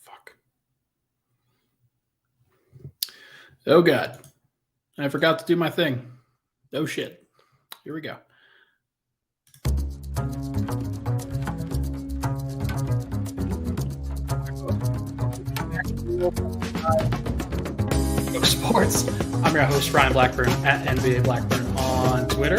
Fuck. Oh, God. I forgot to do my thing. Oh, shit. Here we go. Sports. I'm your host, Ryan Blackburn, at NBA Blackburn on Twitter,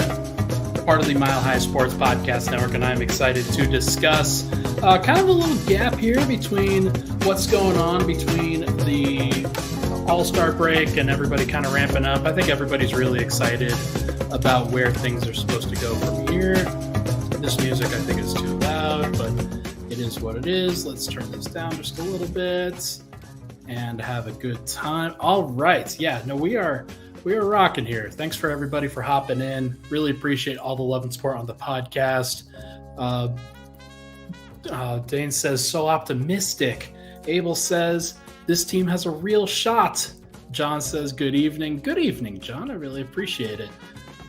part of the Mile High Sports Podcast Network, and I'm excited to discuss kind of a little gap here between what's going on between the All-Star break and everybody kind of ramping up. I think everybody's really excited about where things are supposed to go from here. This music, I think, is too loud, but it is what it is. Let's turn this down just a little bit and have a good time. All right. Yeah, no, we are rocking here. Thanks for everybody for hopping in. Really appreciate all the love and support on the podcast. Dane says, so optimistic. Abel says, this team has a real shot. John says, good evening. Good evening, John. I really appreciate it.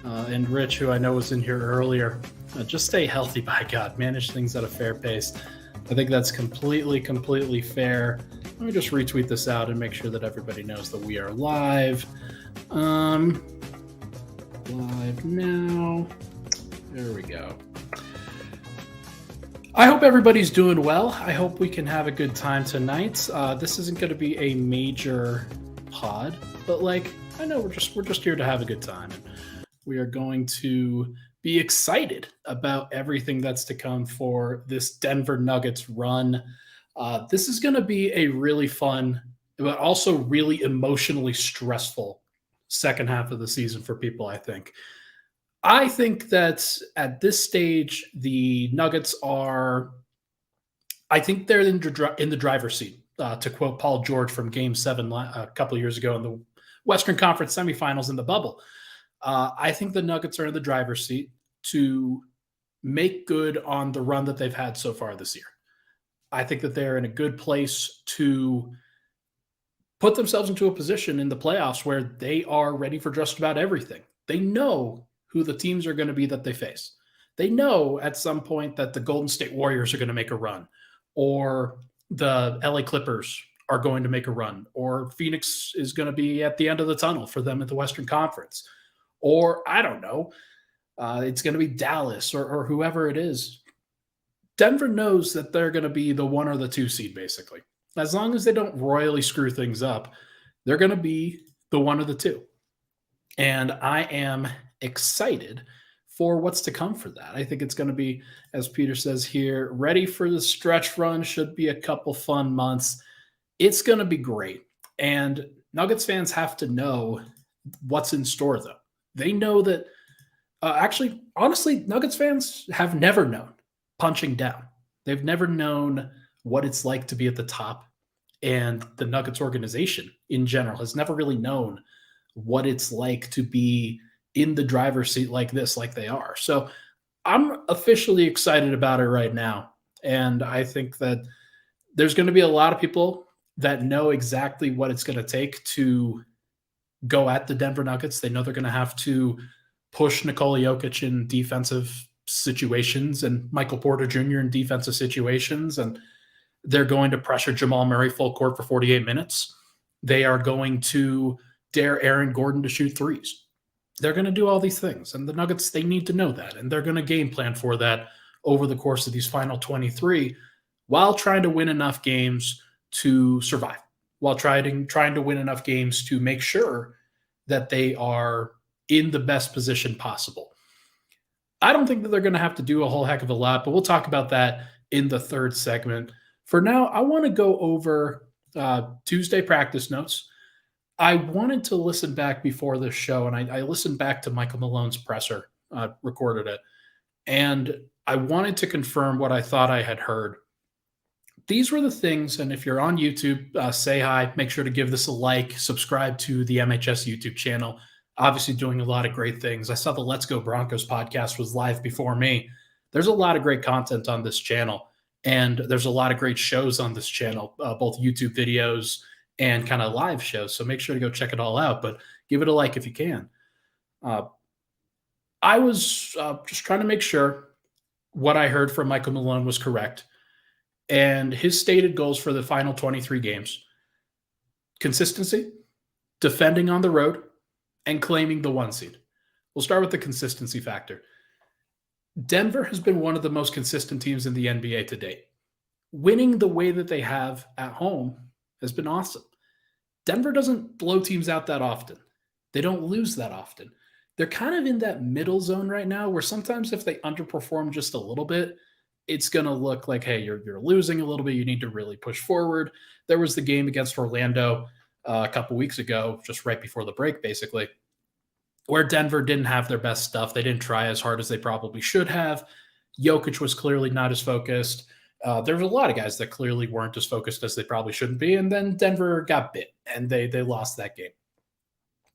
And Rich, who I know was in here earlier, just stay healthy, by God. Manage things at a fair pace. I think that's completely fair. Let me just retweet this out and make sure that everybody knows that we are live. Live now. There we go. I hope everybody's doing well. I hope we can have a good time tonight. This isn't going to be a major pod, but I know we're just here to have a good time, and we are going to be excited about everything that's to come for this Denver Nuggets run. This is going to be a really fun, but also really emotionally stressful second half of the season for people, I think. I think that at this stage, the Nuggets are, I think they're in the driver's seat, to quote Paul George from Game 7 a couple of years ago in the Western Conference semifinals in the bubble. I think the Nuggets are in the driver's seat to make good on the run that they've had so far this year. I think that they're in a good place to put themselves into a position in the playoffs where they are ready for just about everything. They know who the teams are going to be that they face. They know at some point that the Golden State Warriors are going to make a run, or the LA Clippers are going to make a run, or Phoenix is going to be at the end of the tunnel for them at the Western Conference, or I don't know, it's going to be Dallas or whoever it is. Denver knows that they're going to be the 1 or the 2 seed, basically. As long as they don't royally screw things up, they're going to be the 1 or the 2. And I am excited for what's to come for that. I think it's going to be, as Peter says here, ready for the stretch run. Should be a couple fun months. It's going to be great. And Nuggets fans have to know what's in store, though. They know that, honestly, Nuggets fans have never known punching down. They've never known what it's like to be at the top, and the Nuggets organization in general has never really known what it's like to be in the driver's seat like this, like they are. So I'm officially excited about it right now. And I think that there's going to be a lot of people that know exactly what it's going to take to go at the Denver Nuggets. They know they're going to have to push Nikola Jokić in defensive situations and Michael Porter Jr. in defensive situations. And they're going to pressure Jamal Murray full court for 48 minutes. They are going to dare Aaron Gordon to shoot threes. They're going to do all these things. And the Nuggets, they need to know that. And they're going to game plan for that over the course of these final 23 while trying to win enough games to survive, while trying to win enough games to make sure that they are in the best position possible. I don't think that they're going to have to do a whole heck of a lot, but we'll talk about that in the third segment. For now, I want to go over Tuesday practice notes. I wanted to listen back before this show, and I listened back to Michael Malone's presser, recorded it, and I wanted to confirm what I thought I had heard. These were the things, and if you're on YouTube, say hi, make sure to give this a like, subscribe to the MHS YouTube channel. Obviously doing a lot of great things. I saw the Let's Go Broncos podcast was live before me. There's a lot of great content on this channel, and there's a lot of great shows on this channel, both YouTube videos and kind of live shows. So make sure to go check it all out, but give it a like if you can. I was just trying to make sure what I heard from Michael Malone was correct. And his stated goals for the final 23 games: consistency, defending on the road, and claiming the 1 seed. We'll start with the consistency factor. Denver has been one of the most consistent teams in the NBA to date. Winning the way that they have at home has been awesome. Denver doesn't blow teams out that often. They don't lose that often. They're kind of in that middle zone right now where sometimes if they underperform just a little bit, it's going to look like, hey, you're losing a little bit. You need to really push forward. There was the game against Orlando a couple weeks ago, just right before the break, basically, where Denver didn't have their best stuff. They didn't try as hard as they probably should have. Jokić was clearly not as focused. There was a lot of guys that clearly weren't as focused as they probably shouldn't be. And then Denver got bit, and they lost that game.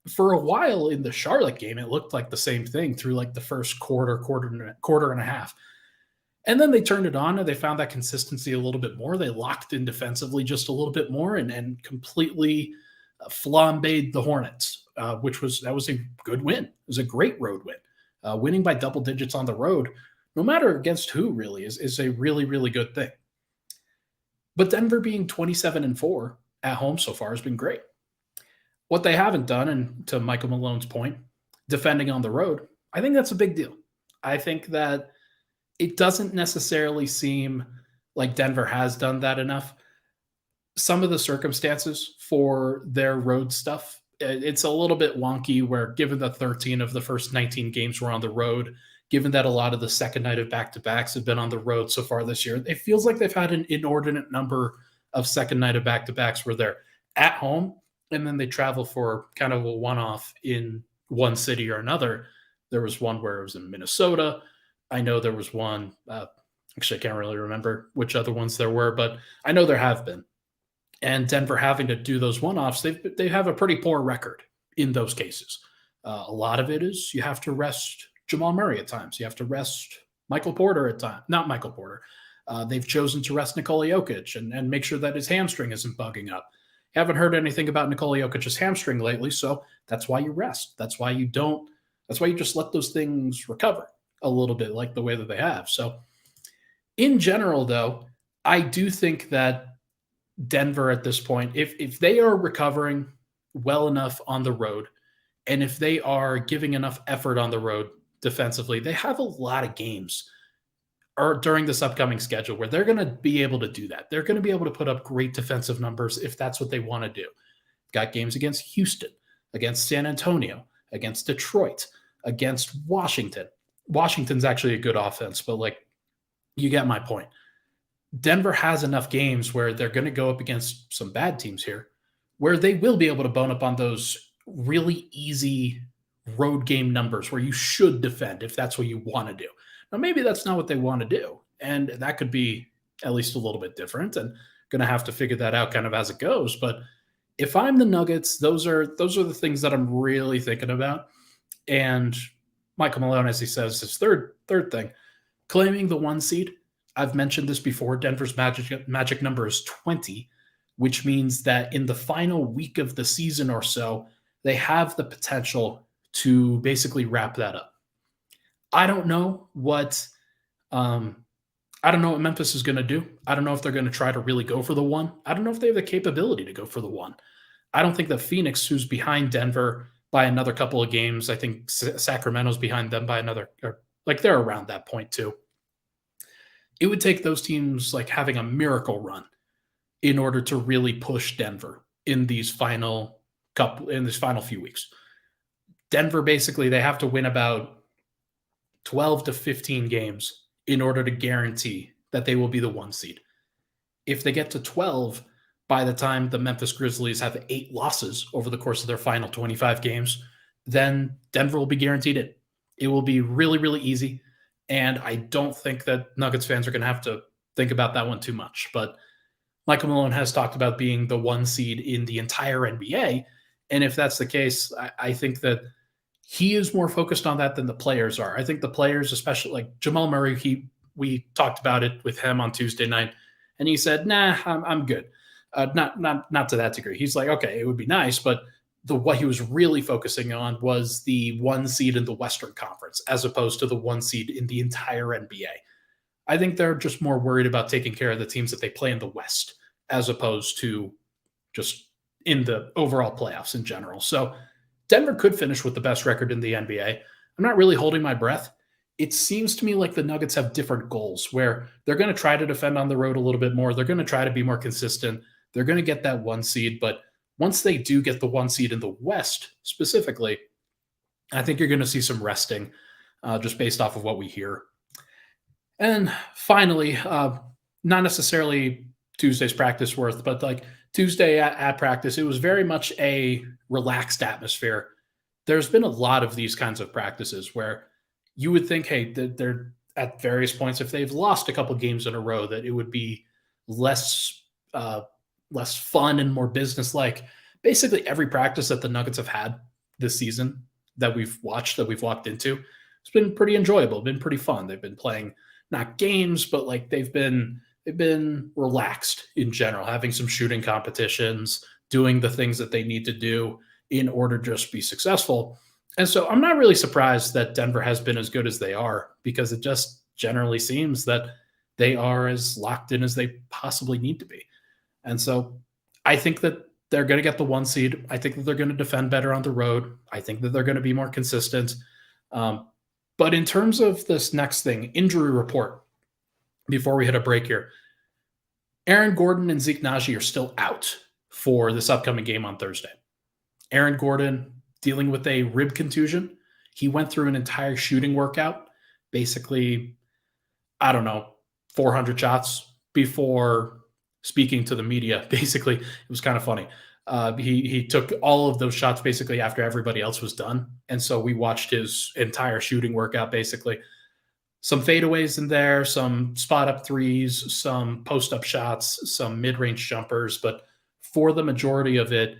For a while in the Charlotte game, it looked like the same thing through like the first quarter and a half. And then they turned it on and they found that consistency a little bit more. They locked in defensively just a little bit more and completely flambéed the Hornets, that was a good win. It was a great road win. Winning by double digits on the road, no matter against who, really is a really, really good thing. But Denver being 27-4 at home so far has been great. What they haven't done, and to Michael Malone's point, defending on the road, I think that's a big deal. I think that it doesn't necessarily seem like Denver has done that enough. Some of the circumstances for their road stuff, it's a little bit wonky where given that 13 of the first 19 games were on the road, given that a lot of the second night of back-to-backs have been on the road so far this year, it feels like they've had an inordinate number of second night of back-to-backs where they're at home and then they travel for kind of a one-off in one city or another. There was one where it was in Minnesota. I know there was one, actually I can't really remember which other ones there were, but I know there have been. And Denver having to do those one-offs, they have a pretty poor record in those cases. A lot of it is you have to rest Jamal Murray at times. You have to rest Michael Porter at times. Not Michael Porter. They've chosen to rest Nikola Jokić and make sure that his hamstring isn't bugging up. Haven't heard anything about Nikola Jokic's hamstring lately, so that's why you rest. That's why you just let those things recover a little bit like the way that they have. So in general, though, I do think that Denver at this point, if they are recovering well enough on the road, and if they are giving enough effort on the road defensively, they have a lot of games or during this upcoming schedule where they're going to be able to do that. They're going to be able to put up great defensive numbers if that's what they want to do. Got games against Houston, against San Antonio, against Detroit, against Washington. Washington's actually a good offense, but like you get my point. Denver has enough games where they're going to go up against some bad teams here where they will be able to bone up on those really easy road game numbers where you should defend if that's what you want to do. Now, maybe that's not what they want to do, and that could be at least a little bit different, and going to have to figure that out kind of as it goes. But if I'm the Nuggets, those are the things that I'm really thinking about. And Michael Malone, as he says, his third thing, claiming the 1 seed. I've mentioned this before. Denver's magic number is 20, which means that in the final week of the season or so, they have the potential to basically wrap that up. I don't know what Memphis is going to do. I don't know if they're going to try to really go for the 1. I don't know if they have the capability to go for the 1. I don't think that Phoenix, who's behind Denver by another couple of games, I think Sacramento's behind them by another, or like they're around that point too. It would take those teams like having a miracle run in order to really push Denver in these final few weeks. Denver, basically, they have to win about 12 to 15 games in order to guarantee that they will be the 1 seed. If they get to 12 by the time the Memphis Grizzlies have 8 losses over the course of their final 25 games, then Denver will be guaranteed it. It will be really, really easy. And I don't think that Nuggets fans are going to have to think about that one too much. But Michael Malone has talked about being the 1 seed in the entire NBA. And if that's the case, I think that he is more focused on that than the players are. I think the players, especially like Jamal Murray, we talked about it with him on Tuesday night, and he said, "Nah, I'm good." Not to that degree. He's like, okay, it would be nice, but what he was really focusing on was the 1 seed in the Western Conference, as opposed to the 1 seed in the entire NBA. I think they're just more worried about taking care of the teams that they play in the West as opposed to just in the overall playoffs in general. So Denver could finish with the best record in the NBA. I'm not really holding my breath. It seems to me like the Nuggets have different goals where they're going to try to defend on the road a little bit more. They're going to try to be more consistent. They're going to get that one seed. But once they do get the one seed in the West specifically, I think you're going to see some resting just based off of what we hear. And finally, not necessarily Tuesday's practice worth, but like Tuesday at practice, it was very much a relaxed atmosphere. There's been a lot of these kinds of practices where you would think, hey, they're at various points, if they've lost a couple games in a row, that it would be less uh, less fun and more business-like. Basically, every practice that the Nuggets have had this season that we've watched, that we've walked into, it's been pretty enjoyable, been pretty fun. They've been playing not games, but like they've been relaxed in general, having some shooting competitions, doing the things that they need to do in order to just be successful. And so I'm not really surprised that Denver has been as good as they are because it just generally seems that they are as locked in as they possibly need to be. And so I think that they're going to get the one seed. I think that they're going to defend better on the road. I think that they're going to be more consistent. Um, but in terms of this next thing, injury report, before we hit a break here, Aaron Gordon and Zeke Naji are still out for this upcoming game on Thursday. Aaron Gordon dealing with a rib contusion. He went through an entire shooting workout, basically, I don't know, 400 shots before speaking to the media. Basically, it was kind of funny. He took all of those shots basically after everybody else was done, and so we watched his entire shooting workout. Basically, some fadeaways in there, some spot up threes, some post up shots, some mid range jumpers, but for the majority of it,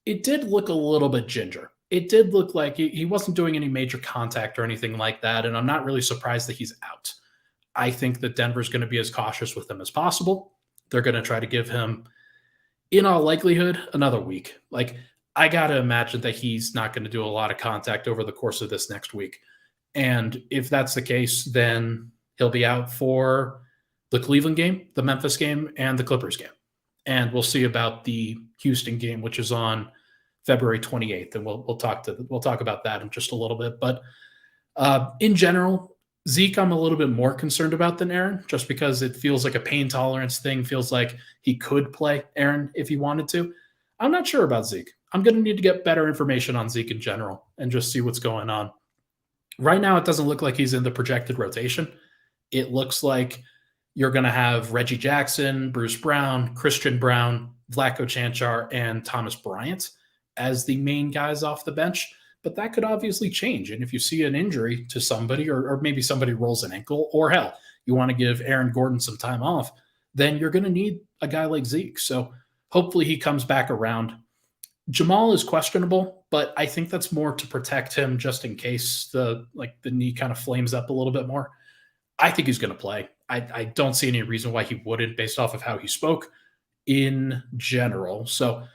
it did look a little bit ginger. It did look like he wasn't doing any major contact or anything like that, and I'm not really surprised that he's out. I think that Denver's going to be as cautious with him as possible. They're going to try to give him, in all likelihood, another week. Like, I got to imagine that he's not going to do a lot of contact over the course of this next week. And if that's the case, then he'll be out for the Cleveland game, the Memphis game, and the Clippers game. And we'll see about the Houston game, which is on February 28th, and we'll talk about that in just a little bit. But in general, Zeke, I'm a little bit more concerned about than Aaron, just because it feels like a pain tolerance thing. Feels like he could play Aaron if he wanted to. I'm not sure about Zeke. I'm going to need to get better information on Zeke in general and just see what's going on. Right now, it doesn't look like he's in the projected rotation. It looks like you're going to have Reggie Jackson, Bruce Brown, Christian Brown, Vlatko Chanchar, and Thomas Bryant as the main guys off the bench. But that could obviously change. And if you see an injury to somebody, or maybe somebody rolls an ankle, or hell, you want to give Aaron Gordon some time off, then you're going to need a guy like Zeke. So hopefully he comes back around. Jamal is questionable, but I think that's more to protect him just in case the knee kind of flames up a little bit more. I think he's going to play. I don't see any reason why he wouldn't based off of how he spoke in general. So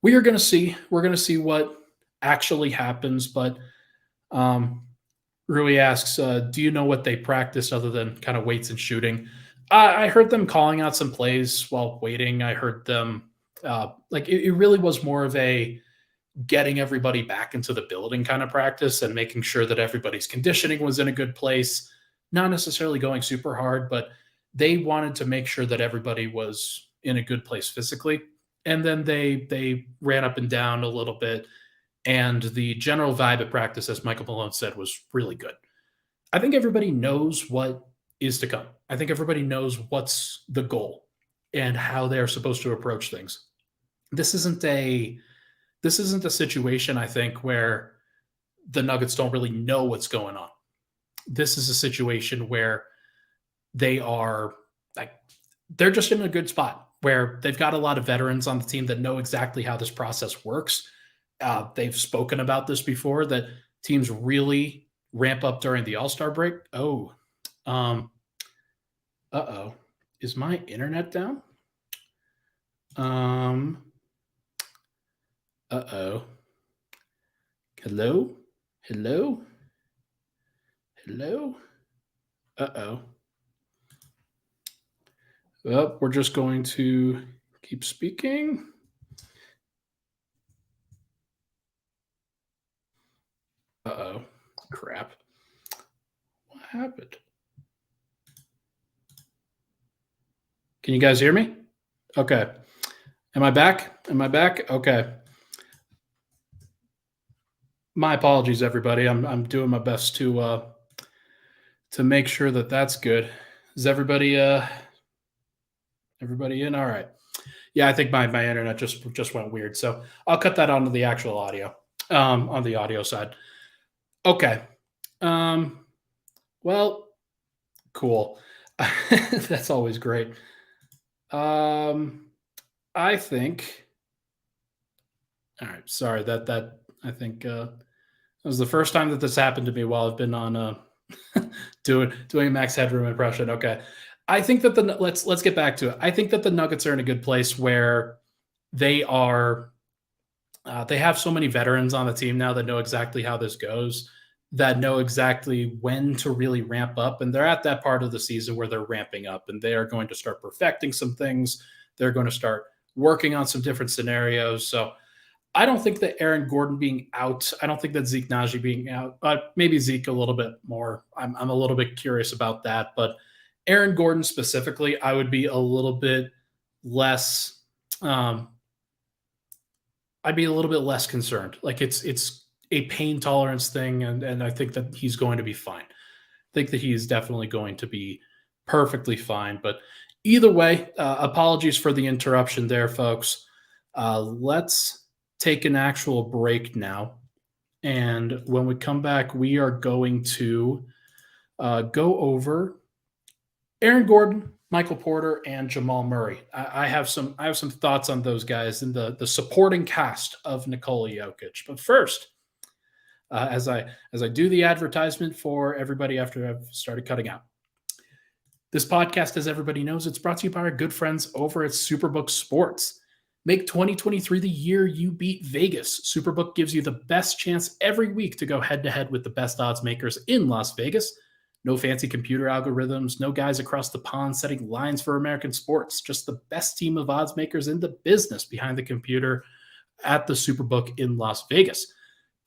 we are going to see. We're going to see what actually happens. But Rui asks, do you know what they practiced other than kind of weights and shooting? I heard them calling out some plays while waiting. I heard them it really was more of a getting everybody back into the building kind of practice and making sure that everybody's conditioning was in a good place. Not necessarily going super hard, but they wanted to make sure that everybody was in a good place physically. And then they ran up and down a little bit. And the general vibe at practice, as Michael Malone said, was really good. I think everybody knows what is to come. I think everybody knows what's the goal and how they're supposed to approach things. This isn't a situation, I think, where the Nuggets don't really know what's going on. This is a situation where they are they're just in a good spot where they've got a lot of veterans on the team that know exactly how this process works. They've spoken about this before, that teams really ramp up during the All-Star break. Is my internet down? Hello? Hello? Hello? Uh-oh. Well, we're just going to keep speaking. Uh-oh. Crap. What happened? Can you guys hear me? Okay. Am I back? Am I back? Okay. My apologies, everybody. I'm doing my best to make sure that that's good. Is everybody in? All right. Yeah, I think my internet just went weird. So I'll cut that onto the actual audio. On the audio side. Okay. Um, well, cool. That's always great. Um, I think. All right. Sorry that I think that was the first time that this happened to me while I've been on doing a Max Headroom impression. Okay. I think that let's get back to it. I think that the Nuggets are in a good place where they are. They have so many veterans on the team now that know exactly how this goes, that know exactly when to really ramp up. And they're at that part of the season where they're ramping up and they are going to start perfecting some things. They're going to start working on some different scenarios. So I don't think that Aaron Gordon being out, I don't think that Zeke Naji being out, maybe Zeke a little bit more. I'm a little bit curious about that. But Aaron Gordon specifically, I would be a little bit less. I'd be a little bit less concerned. Like it's a pain tolerance thing, and I think that he's going to be fine. I think that he is definitely going to be perfectly fine. But either way, apologies for the interruption there, folks. Let's take an actual break now, and when we come back, we are going to go over Aaron Gordon, Michael Porter, and Jamal Murray. I have some thoughts on those guys in the supporting cast of Nikola Jokić. But first, as I do the advertisement for everybody after I've started cutting out. This podcast, as everybody knows, it's brought to you by our good friends over at Superbook Sports. Make 2023 the year you beat Vegas. Superbook gives you the best chance every week to go head-to-head with the best odds makers in Las Vegas. No fancy computer algorithms, no guys across the pond setting lines for American sports. Just the best team of odds makers in the business behind the computer at the Superbook in Las Vegas.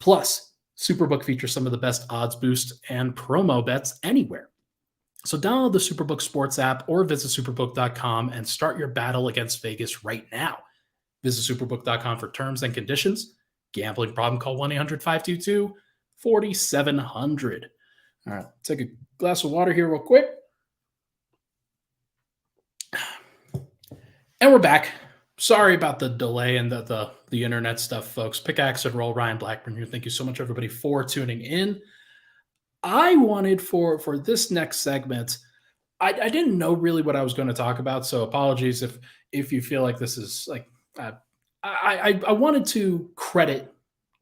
Plus, Superbook features some of the best odds boosts and promo bets anywhere. So download the Superbook Sports app or visit superbook.com and start your battle against Vegas right now. Visit superbook.com for terms and conditions. Gambling problem, call 1-800-522-4700. All right, take a glass of water here real quick. And we're back. Sorry about the delay and the internet stuff, folks. Pickaxe and Roll, Ryan Blackburn here. Thank you so much, everybody, for tuning in. I wanted for this next segment, I didn't know really what I was going to talk about, so apologies if you feel like this is like I wanted to credit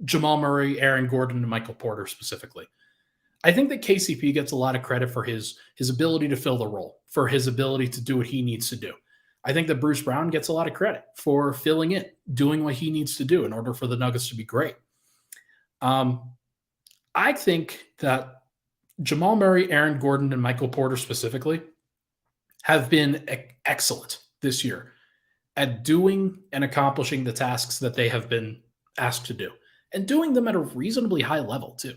Jamal Murray, Aaron Gordon, and Michael Porter specifically. I think that KCP gets a lot of credit for his ability to fill the role, for his ability to do what he needs to do. I think that Bruce Brown gets a lot of credit for filling in, doing what he needs to do in order for the Nuggets to be great. I think that Jamal Murray, Aaron Gordon, and Michael Porter specifically have been excellent this year at doing and accomplishing the tasks that they have been asked to do, and doing them at a reasonably high level too.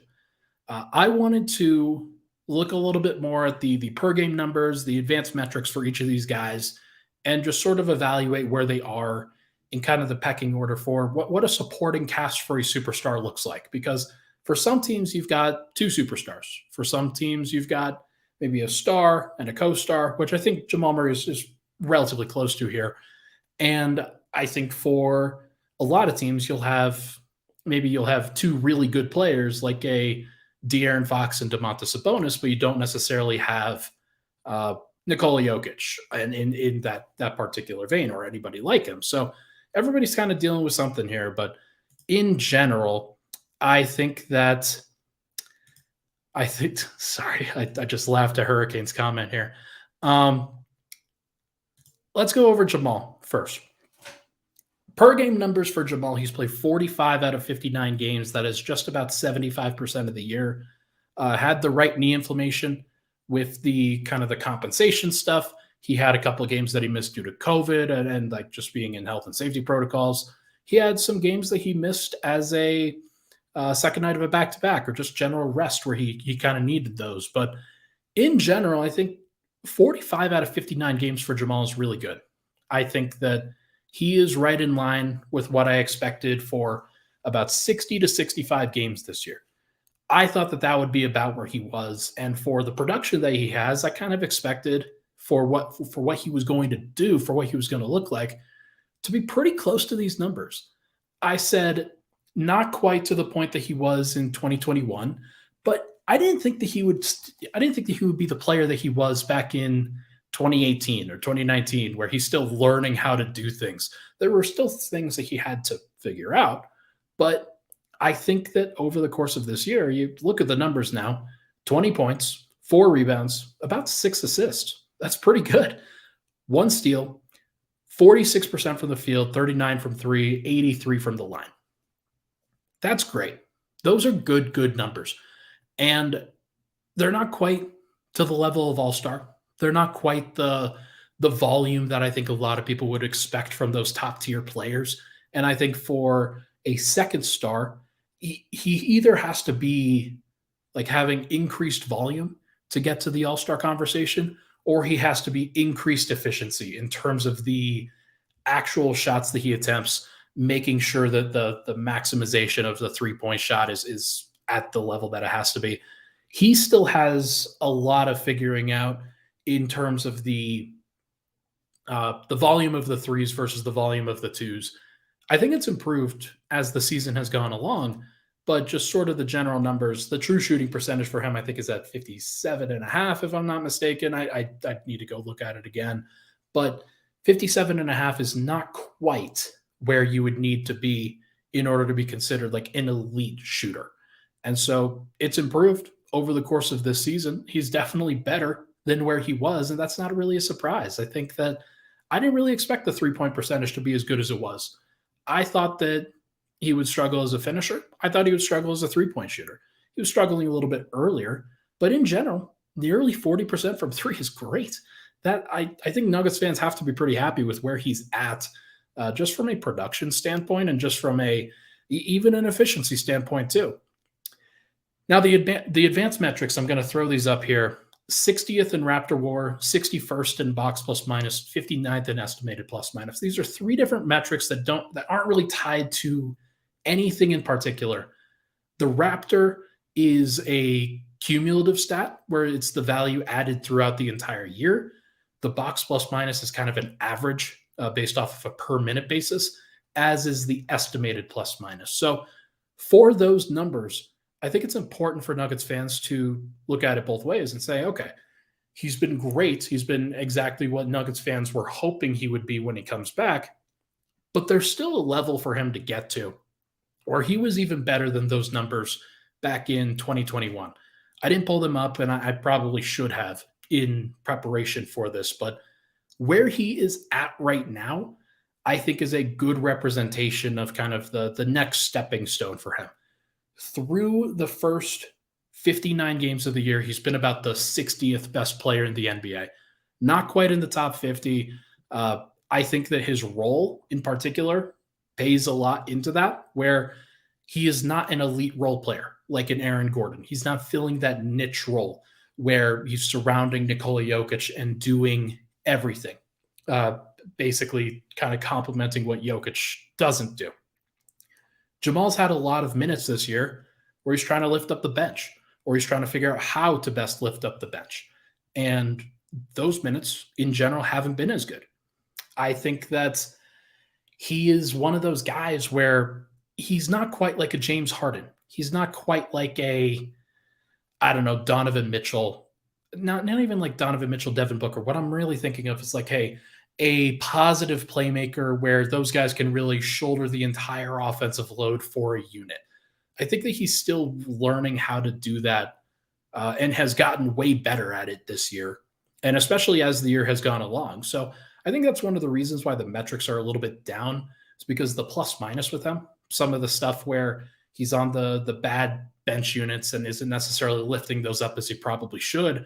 I wanted to look a little bit more at the per game numbers, the advanced metrics for each of these guys, and just sort of evaluate where they are in kind of the pecking order for what a supporting cast for a superstar looks like. Because for some teams, you've got two superstars. For some teams, you've got maybe a star and a co-star, which I think Jamal Murray is relatively close to here. And I think for a lot of teams, you'll have two really good players like a De'Aaron Fox and Domantas Sabonis, but you don't necessarily have Nikola Jokić in that particular vein or anybody like him. So everybody's kind of dealing with something here. But in general, I think sorry, I just laughed at Hurricane's comment here. Let's go over Jamal first. Per game numbers for Jamal, he's played 45 out of 59 games. That is just about 75% of the year. Had the right knee inflammation with the kind of the compensation stuff. He had a couple of games that he missed due to COVID and like just being in health and safety protocols. He had some games that he missed as a second night of a back-to-back or just general rest where he kind of needed those. But in general, I think 45 out of 59 games for Jamal is really good. I think that he is right in line with what I expected for about 60 to 65 games this year. I thought that that would be about where he was, and for the production that he has, I kind of expected for what he was going to do, for what he was going to look like, to be pretty close to these numbers. I said not quite to the point that he was in 2021, but I didn't think that he would. I didn't think that he would be the player that he was back in 2018 or 2019, where he's still learning how to do things. There were still things that he had to figure out, but I think that over the course of this year, you look at the numbers now: 20 points, 4 rebounds, about 6 assists. That's pretty good. 1 steal, 46% from the field, 39 from 3, 83 from the line. That's great. Those are good numbers. And they're not quite to the level of all-star. They're not quite the volume that I think a lot of people would expect from those top-tier players. And I think for a second star, he either has to be like having increased volume to get to the all-star conversation, or he has to be increased efficiency in terms of the actual shots that he attempts, making sure that the maximization of the three-point shot is at the level that it has to be. He still has a lot of figuring out in terms of the volume of the threes versus the volume of the twos. I think it's improved as the season has gone along, but just sort of the general numbers, the true shooting percentage for him, I think, is at 57.5, if I'm not mistaken. I need to go look at it again. But 57.5 is not quite where you would need to be in order to be considered like an elite shooter. And so it's improved over the course of this season. He's definitely better than where he was, and that's not really a surprise. I think that I didn't really expect the three-point percentage to be as good as it was. I thought that he would struggle as a finisher. I thought he would struggle as a three-point shooter. He was struggling a little bit earlier, but in general, nearly 40% from three is great. That I think Nuggets fans have to be pretty happy with where he's at, just from a production standpoint and just from even an efficiency standpoint too. Now, the advanced metrics, I'm going to throw these up here. 60th in Raptor WAR, 61st in box plus minus, 59th in estimated plus minus. These are 3 different metrics that aren't really tied to anything in particular. The Raptor is a cumulative stat where it's the value added throughout the entire year. The box plus minus is kind of an average based off of a per minute basis, as is the estimated plus minus. So for those numbers, I think it's important for Nuggets fans to look at it both ways and say, okay, he's been great. He's been exactly what Nuggets fans were hoping he would be when he comes back, but there's still a level for him to get to, or he was even better than those numbers back in 2021. I didn't pull them up, and I probably should have in preparation for this, but where he is at right now, I think is a good representation of kind of the next stepping stone for him. Through the first 59 games of the year, he's been about the 60th best player in the NBA. Not quite in the top 50. I think that his role in particular pays a lot into that, where he is not an elite role player like an Aaron Gordon. He's not filling that niche role where he's surrounding Nikola Jokić and doing everything, basically kind of complementing what Jokić doesn't do. Jamal's had a lot of minutes this year where he's trying to lift up the bench, or he's trying to figure out how to best lift up the bench. And those minutes in general haven't been as good. I think that he is one of those guys where he's not quite like a James Harden. He's not quite like Donovan Mitchell. Not even like Donovan Mitchell, Devin Booker. What I'm really thinking of is like, hey, a positive playmaker where those guys can really shoulder the entire offensive load for a unit. I think that he's still learning how to do that and has gotten way better at it this year, and especially as the year has gone along. So I think that's one of the reasons why the metrics are a little bit down. It's because the plus minus with him, some of the stuff where he's on the bad bench units and isn't necessarily lifting those up as he probably should,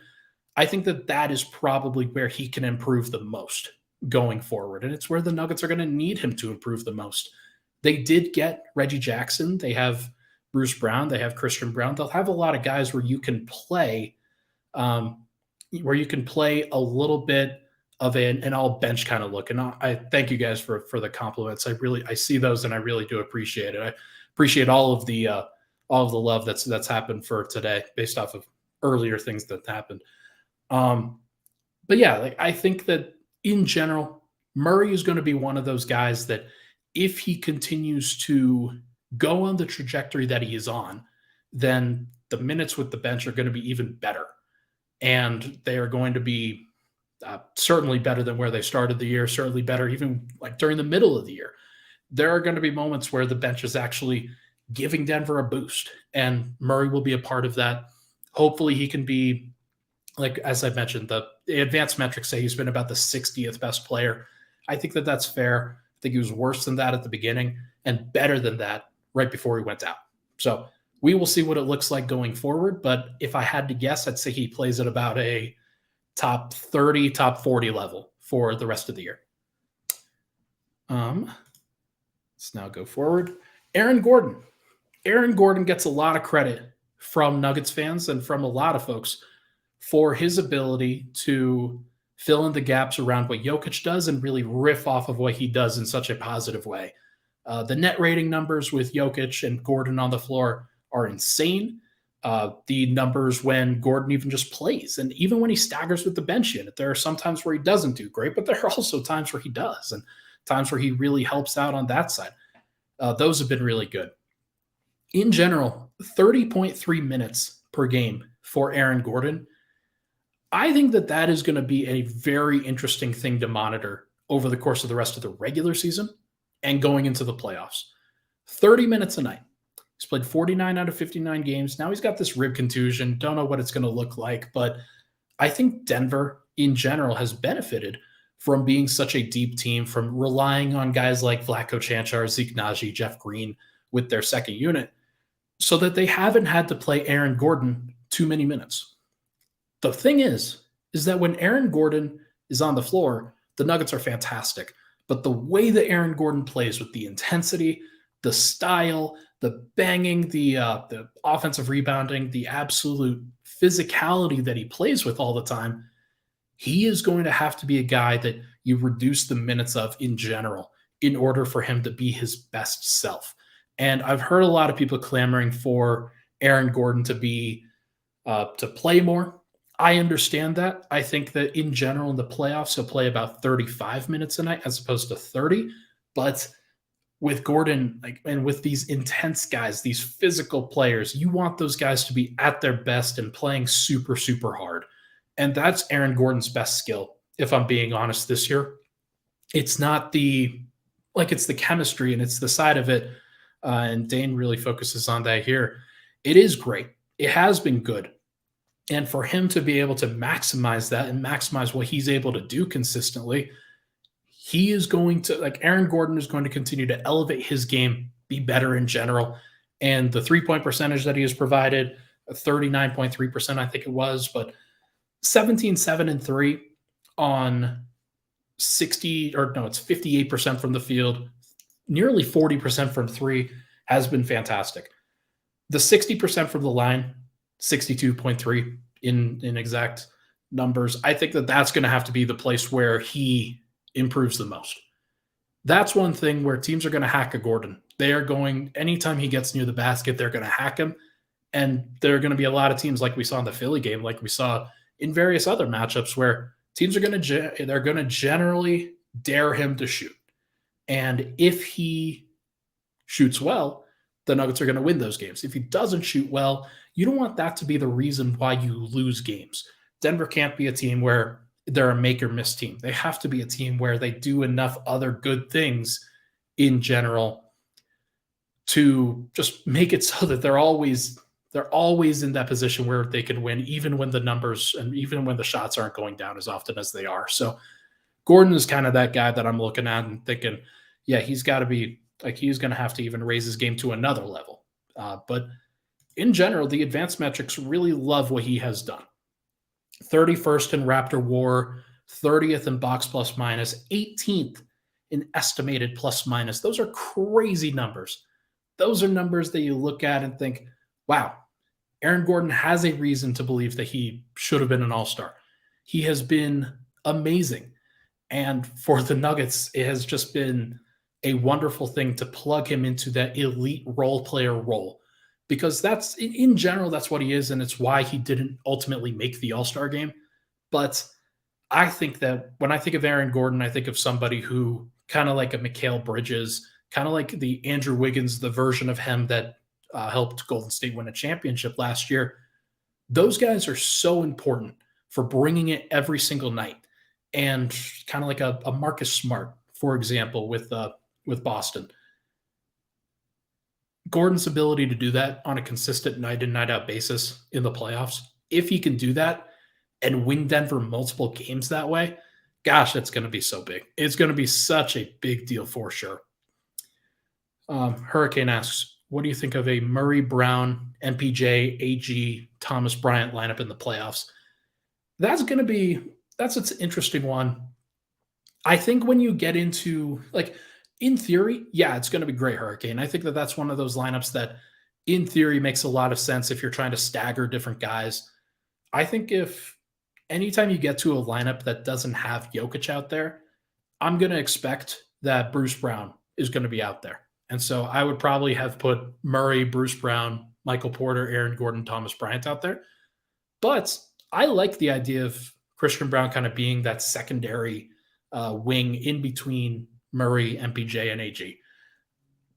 I think that is probably where he can improve the most going forward. And it's where the Nuggets are going to need him to improve the most. They did get Reggie Jackson. They have Bruce Brown. They have Christian Brown. They'll have a lot of guys where you can play, a little bit of an all bench kind of look. And I thank you guys for the compliments. I see those and I really do appreciate it. I appreciate all of the love that's happened for today based off of earlier things that happened. But yeah, like I think that in general, Murray is going to be one of those guys that if he continues to go on the trajectory that he is on, then the minutes with the bench are going to be even better. And they are going to be certainly better than where they started the year, certainly better even like during the middle of the year. There are going to be moments where the bench is actually giving Denver a boost, and Murray will be a part of that. Hopefully he can be, like, as I mentioned, the advanced metrics say he's been about the 60th best player. I think that that's fair. I think he was worse than that at the beginning and better than that right before he went out. So we will see what it looks like going forward. But if I had to guess, I'd say he plays at about a top 30, top 40 level for the rest of the year. Let's now go forward. Aaron Gordon. Aaron Gordon gets a lot of credit from Nuggets fans and from a lot of folks for his ability to fill in the gaps around what Jokić does and really riff off of what he does in such a positive way. The net rating numbers with Jokić and Gordon on the floor are insane. The numbers when Gordon even just plays, and even when he staggers with the bench unit, there are some times where he doesn't do great, but there are also times where he does, and times where he really helps out on that side. Those have been really good. In general, 30.3 minutes per game for Aaron Gordon. I think that is going to be a very interesting thing to monitor over the course of the rest of the regular season and going into the playoffs. 30 minutes a night. He's played 49 out of 59 games. Now he's got this rib contusion. Don't know what it's going to look like, but I think Denver in general has benefited from being such a deep team, from relying on guys like Vlatko Cancar, Zeke Naji, Jeff Green with their second unit, so that they haven't had to play Aaron Gordon too many minutes. The thing is that when Aaron Gordon is on the floor, the Nuggets are fantastic. But the way that Aaron Gordon plays with the intensity, the style, the banging, the offensive rebounding, the absolute physicality that he plays with all the time, he is going to have to be a guy that you reduce the minutes of in general in order for him to be his best self. And I've heard a lot of people clamoring for Aaron Gordon to play more. I understand that. I think that in general in the playoffs, he'll play about 35 minutes a night as opposed to 30. But with Gordon, and with these intense guys, these physical players, you want those guys to be at their best and playing super, super hard. And that's Aaron Gordon's best skill, if I'm being honest this year. It's not it's the chemistry and it's the side of it. And Dane really focuses on that here. It is great. It has been good. And for him to be able to maximize that and maximize what he's able to do consistently, he is going to, Aaron Gordon is going to continue to elevate his game, be better in general. And the 3-point percentage that he has provided, 39.3%, I think it was, but 17, 7, and 3 on it's 58% from the field, nearly 40% from three has been fantastic. The 60% from the line, 62.3 in exact numbers. I think that's going to have to be the place where he improves the most. That's one thing where teams are going to hack a Gordon. They are going, anytime he gets near the basket, they're going to hack him. And there are going to be a lot of teams like we saw in the Philly game, like we saw in various other matchups, where teams are going to generally dare him to shoot. And if he shoots well, the Nuggets are going to win those games. If he doesn't shoot well, you don't want that to be the reason why you lose games. Denver can't be a team where they're a make or miss team. They have to be a team where they do enough other good things in general to just make it so that they're always in that position where they can win, even when the numbers and even when the shots aren't going down as often as they are. So Gordon is kind of that guy that I'm looking at and thinking, yeah, he's got to be he's going to have to even raise his game to another level. But in general, the advanced metrics really love what he has done. 31st in Raptor WAR, 30th in box plus minus, 18th in estimated plus minus. Those are crazy numbers. Those are numbers that you look at and think, wow, Aaron Gordon has a reason to believe that he should have been an all-star. He has been amazing. And for the Nuggets, it has just been a wonderful thing to plug him into that elite role player role. Because that's, in general, that's what he is, and it's why he didn't ultimately make the All-Star game. But I think that when I think of Aaron Gordon, I think of somebody who kind of like a Mikal Bridges, kind of like the Andrew Wiggins, the version of him that helped Golden State win a championship last year. Those guys are so important for bringing it every single night. And kind of like a Marcus Smart, for example, with Boston. Gordon's ability to do that on a consistent night in, night out basis in the playoffs, if he can do that and win Denver multiple games that way, gosh, that's going to be so big. It's going to be such a big deal for sure. Hurricane asks, what do you think of a Murray, Brown, MPJ, AG, Thomas Bryant lineup in the playoffs? That's an interesting one. I think when you get into, like, in theory, yeah, it's going to be great, Hurricane. I think that that's one of those lineups that, in theory, makes a lot of sense if you're trying to stagger different guys. I think if anytime you get to a lineup that doesn't have Jokić out there, I'm going to expect that Bruce Brown is going to be out there. And so I would probably have put Murray, Bruce Brown, Michael Porter, Aaron Gordon, Thomas Bryant out there. But I like the idea of Christian Brown kind of being that secondary wing in between Murray, MPJ, and AG.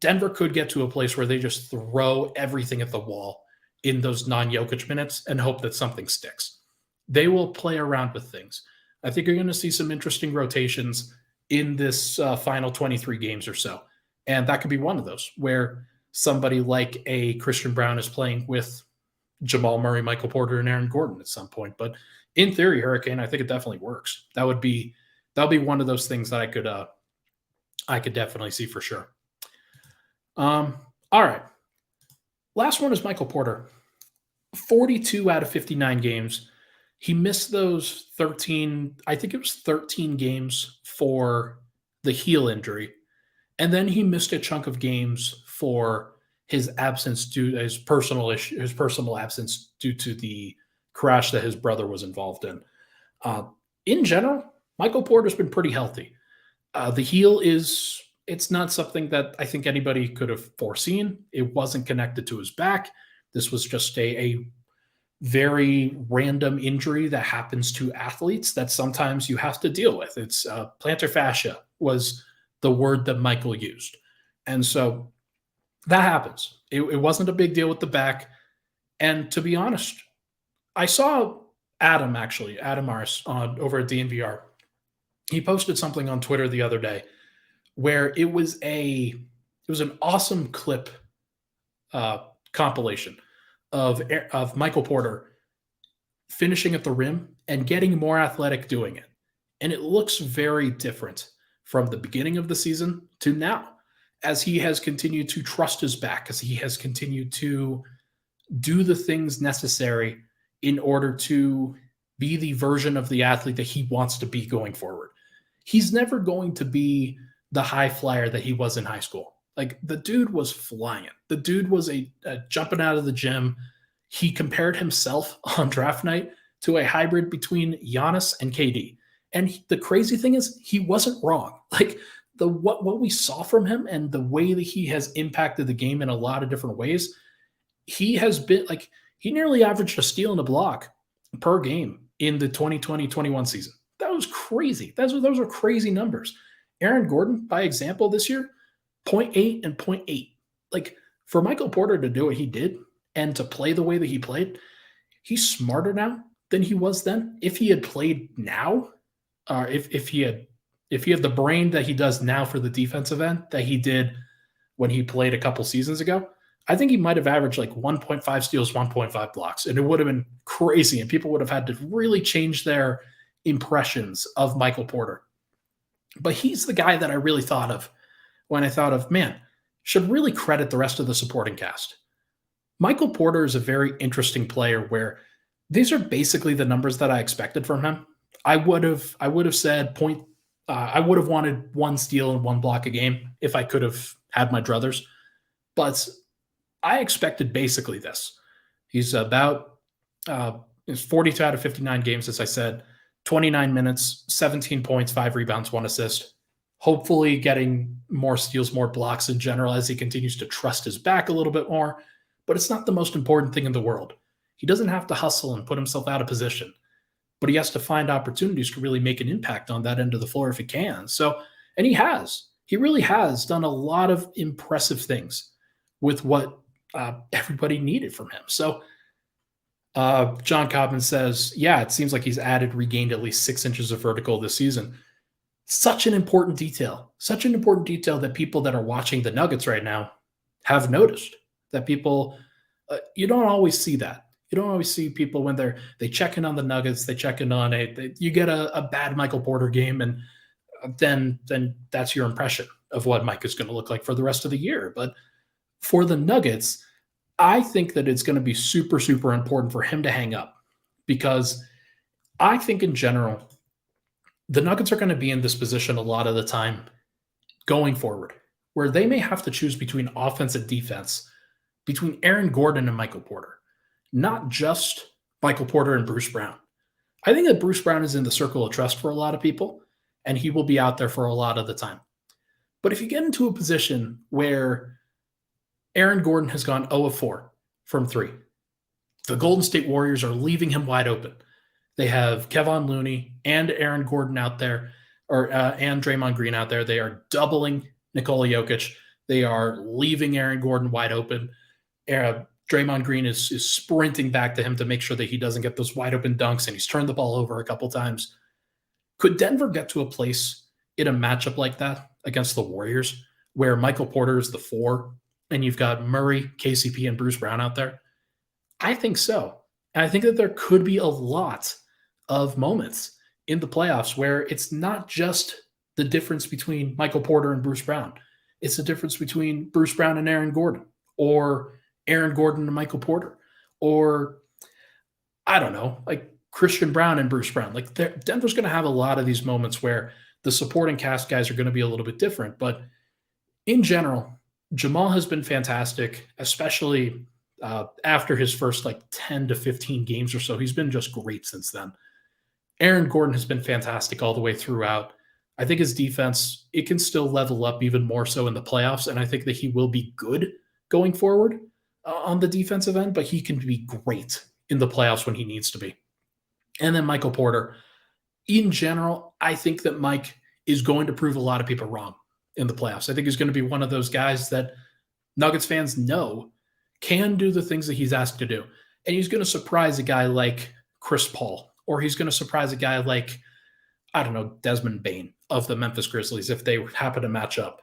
Denver could get to a place where they just throw everything at the wall in those non-Jokić minutes and hope that something sticks. They will play around with things. I think you're going to see some interesting rotations in this final 23 games or so. And that could be one of those where somebody like a Christian Brown is playing with Jamal Murray, Michael Porter, and Aaron Gordon at some point. But in theory, Hurricane, I think it definitely works. That'll be one of those things that I could definitely see for sure. All right. Last one is Michael Porter. 42 out of 59 games. He missed those 13, I think it was 13 games for the heel injury. And then he missed a chunk of games for his absence due to his personal absence due to the crash that his brother was involved in. In general, Michael Porter's been pretty healthy. The heel it's not something that I think anybody could have foreseen. It wasn't connected to his back. This was just a very random injury that happens to athletes that sometimes you have to deal with. It's plantar fascia was the word that Michael used. And so that happens. It wasn't a big deal with the back. And to be honest, I saw Adam Mars over at DNVR. He posted something on Twitter the other day where it was an awesome clip compilation of Michael Porter finishing at the rim and getting more athletic doing it. And it looks very different from the beginning of the season to now, as he has continued to trust his back, as he has continued to do the things necessary in order to be the version of the athlete that he wants to be going forward. He's never going to be the high flyer that he was in high school. Like, the dude was flying. The dude was a jumping out of the gym. He compared himself on draft night to a hybrid between Giannis and KD. And the crazy thing is, he wasn't wrong. Like, what we saw from him and the way that he has impacted the game in a lot of different ways, he has been like, he nearly averaged a steal and a block per game in the 2020-21 season. That was crazy. Those are crazy numbers. Aaron Gordon, by example, this year, 0.8 and 0.8. Like, for Michael Porter to do what he did and to play the way that he played, he's smarter now than he was then. If he had played now, if he had the brain that he does now for the defensive end that he did when he played a couple seasons ago, I think he might have averaged like 1.5 steals, 1.5 blocks, and it would have been crazy, and people would have had to really change their impressions of Michael Porter. But he's the guy that I really thought of when I thought of, man, should really credit the rest of the supporting cast. Michael Porter is a very interesting player where These are basically the numbers that I expected from him. I would have said point. I would have wanted one steal and one block a game if I could have had my druthers, but I expected basically this. He's about he's 42 out of 59 games, as I said, 29 minutes, 17 points, 5 rebounds, 1 assist. Hopefully, getting more steals, more blocks in general as he continues to trust his back a little bit more. But it's not the most important thing in the world. He doesn't have to hustle and put himself out of position, but he has to find opportunities to really make an impact on that end of the floor if he can. So, and he has. He really has done a lot of impressive things with what everybody needed from him. So, John Cobman says, yeah, it seems like he's regained at least 6 inches of vertical this season. Such an important detail. Such an important detail that people that are watching the Nuggets right now have noticed. That people, you don't always see that. You don't always see people when they check in on the Nuggets, they check in on you get a bad Michael Porter game, and then that's your impression of what Mike is going to look like for the rest of the year. But for the Nuggets, I think that it's going to be super, super important for him to hang up, because I think in general, the Nuggets are going to be in this position a lot of the time going forward, where they may have to choose between offense and defense, between Aaron Gordon and Michael Porter, not just Michael Porter and Bruce Brown. I think that Bruce Brown is in the circle of trust for a lot of people, and he will be out there for a lot of the time. But if you get into a position where Aaron Gordon has gone 0 of 4 from 3, the Golden State Warriors are leaving him wide open. They have Kevon Looney and Aaron Gordon out there, and Draymond Green out there. They are doubling Nikola Jokić. They are leaving Aaron Gordon wide open. Draymond Green is sprinting back to him to make sure that he doesn't get those wide open dunks, and he's turned the ball over a couple times. Could Denver get to a place in a matchup like that against the Warriors where Michael Porter is the 4 and you've got Murray, KCP, and Bruce Brown out there? I think so. And I think that there could be a lot of moments in the playoffs where it's not just the difference between Michael Porter and Bruce Brown. It's the difference between Bruce Brown and Aaron Gordon, or Aaron Gordon and Michael Porter, or I don't know, like Christian Brown and Bruce Brown. Like Denver's going to have a lot of these moments where the supporting cast guys are going to be a little bit different. But in general, Jamal has been fantastic, especially after his first 10 to 15 games or so. He's been just great since then. Aaron Gordon has been fantastic all the way throughout. I think his defense, it can still level up even more so in the playoffs, and I think that he will be good going forward on the defensive end, but he can be great in the playoffs when he needs to be. And then Michael Porter. In general, I think that Mike is going to prove a lot of people wrong in the playoffs. I think he's going to be one of those guys that Nuggets fans know can do the things that he's asked to do. And he's going to surprise a guy like Chris Paul, or he's going to surprise a guy like, I don't know, Desmond Bane of the Memphis Grizzlies if they happen to match up,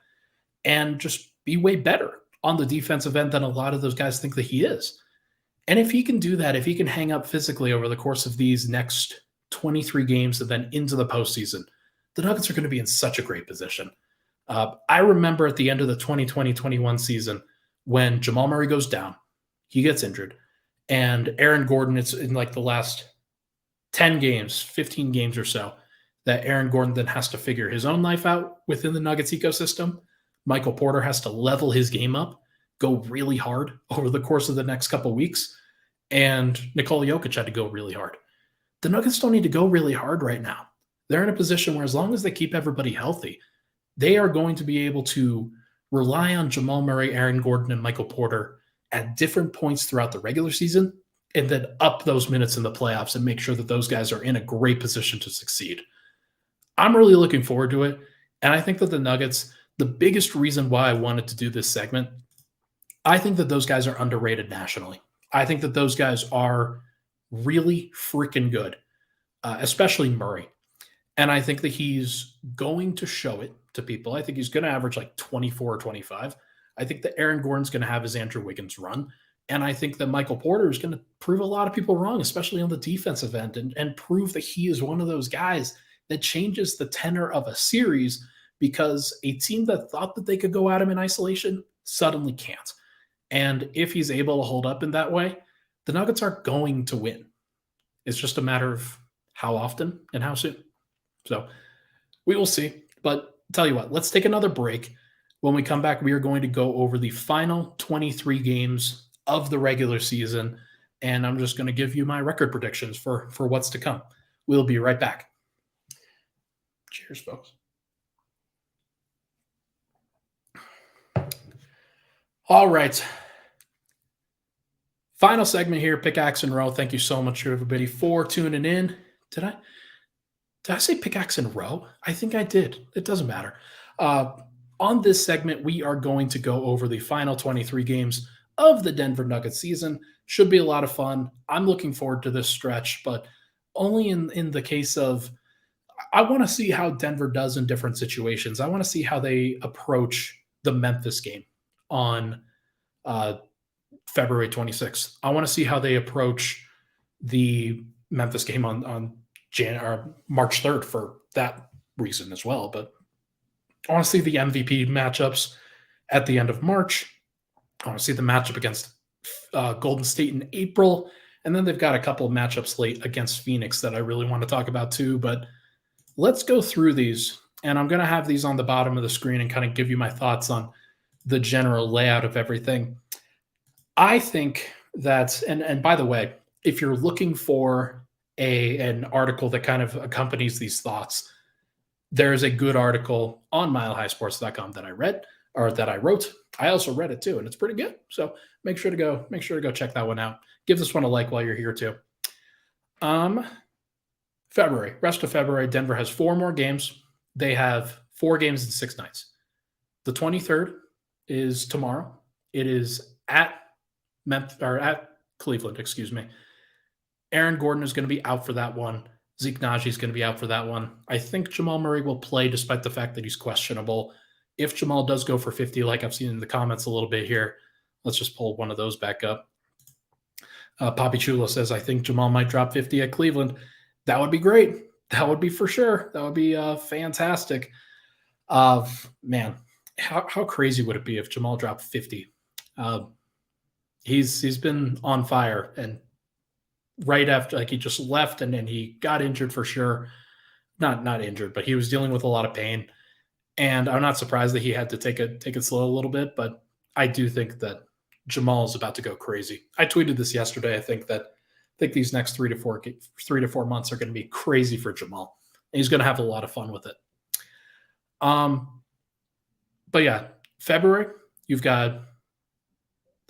and just be way better on the defensive end than a lot of those guys think that he is. And if he can do that, if he can hang up physically over the course of these next 23 games and then into the postseason, the Nuggets are going to be in such a great position. I remember at the end of the 2020-21 season when Jamal Murray goes down, he gets injured, and Aaron Gordon, it's in the last 10 games, 15 games or so, that Aaron Gordon then has to figure his own life out within the Nuggets ecosystem. Michael Porter has to level his game up, go really hard over the course of the next couple of weeks, and Nikola Jokić had to go really hard. The Nuggets don't need to go really hard right now. They're in a position where as long as they keep everybody healthy, they are going to be able to rely on Jamal Murray, Aaron Gordon, and Michael Porter at different points throughout the regular season, and then up those minutes in the playoffs and make sure that those guys are in a great position to succeed. I'm really looking forward to it. And I think that the Nuggets, the biggest reason why I wanted to do this segment, I think that those guys are underrated nationally. I think that those guys are really freaking good, especially Murray. And I think that he's going to show it to people. I think he's going to average 24 or 25. I think that Aaron Gordon's going to have his Andrew Wiggins run. And I think that Michael Porter is going to prove a lot of people wrong, especially on the defensive end, and prove that he is one of those guys that changes the tenor of a series, because a team that thought that they could go at him in isolation suddenly can't. And if he's able to hold up in that way, the Nuggets are going to win. It's just a matter of how often and how soon. So we will see. But tell you what, let's take another break. When we come back, we are going to go over the final 23 games of the regular season, and I'm just going to give you my record predictions for what's to come. We'll be right back. Cheers, folks. All right. Final segment here, Pickaxe and Roll. Thank you so much, everybody, for tuning in. Did I say Pickaxe and Roll? I think I did. It doesn't matter. On this segment, we are going to go over the final 23 games of the Denver Nuggets season. Should be a lot of fun. I'm looking forward to this stretch, but only in the case of I want to see how Denver does in different situations. I want to see how they approach the Memphis game on February 26th. I want to see how they approach the Memphis game on March 3rd for that reason as well. But I want to see the MVP matchups at the end of March. I want to see the matchup against Golden State in April. And then they've got a couple of matchups late against Phoenix that I really want to talk about too. But let's go through these. And I'm going to have these on the bottom of the screen and kind of give you my thoughts on the general layout of everything. I think that, and by the way, if you're looking for an article that kind of accompanies these thoughts, there is a good article on milehighsports.com that I read or that I wrote. I also read it too, and it's pretty good. So make sure to go check that one out. Give this one a like while you're here too. Rest of February, Denver has 4 more games. They have 4 games in 6 nights. The 23rd is tomorrow. It is at Cleveland, excuse me. Aaron Gordon is going to be out for that one. Zeke Naji is going to be out for that one. I think Jamal Murray will play despite the fact that he's questionable. If Jamal does go for 50, like I've seen in the comments a little bit here, let's just pull one of those back up. Poppy Chulo says, I think Jamal might drop 50 at Cleveland. That would be great. That would be for sure. That would be fantastic. Man, how crazy would it be if Jamal dropped 50? He's been on fire, and right after, like, he just left and then he got injured for sure. Not injured, but he was dealing with a lot of pain. And I'm not surprised that he had to take it slow a little bit, but I do think that Jamal is about to go crazy. I tweeted this yesterday. I think these next 3 to 4 months are going to be crazy for Jamal. And he's going to have a lot of fun with it. But yeah, February, you've got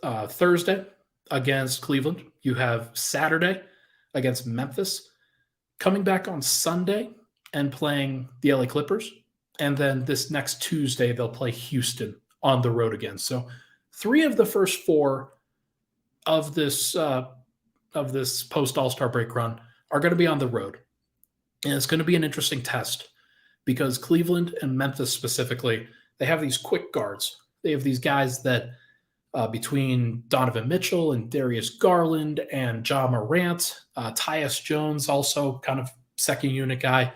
Thursday against Cleveland. You have Saturday against Memphis, coming back on Sunday and playing the LA Clippers. And then this next Tuesday, they'll play Houston on the road again. So 3 of the first 4 of this post All-Star break run are going to be on the road. And it's going to be an interesting test because Cleveland and Memphis specifically, they have these quick guards. They have these guys that between Donovan Mitchell and Darius Garland and Ja Morant, Tyus Jones, also kind of second unit guy,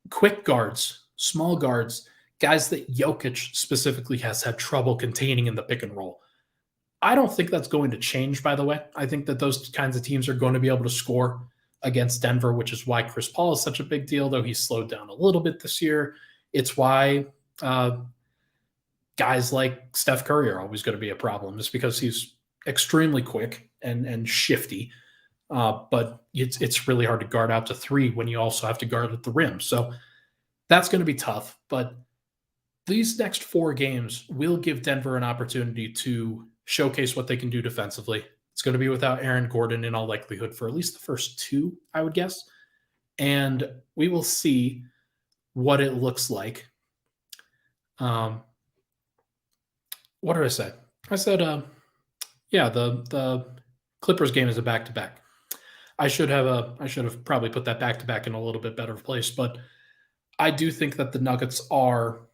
quick guards, small guards, guys that Jokić specifically has had trouble containing in the pick and roll. I don't think that's going to change, by the way. I think that those kinds of teams are going to be able to score against Denver, which is why Chris Paul is such a big deal, though he's slowed down a little bit this year. It's why guys like Steph Curry are always going to be a problem, just because he's extremely quick and shifty. But it's really hard to guard out to 3 when you also have to guard at the rim. So that's going to be tough. But these next 4 games will give Denver an opportunity to showcase what they can do defensively. It's going to be without Aaron Gordon in all likelihood for at least the first 2, I would guess. And we will see what it looks like. What did I say? I said, the Clippers game is a back-to-back. I should have probably put that back-to-back in a little bit better place, but I do think that the Nuggets are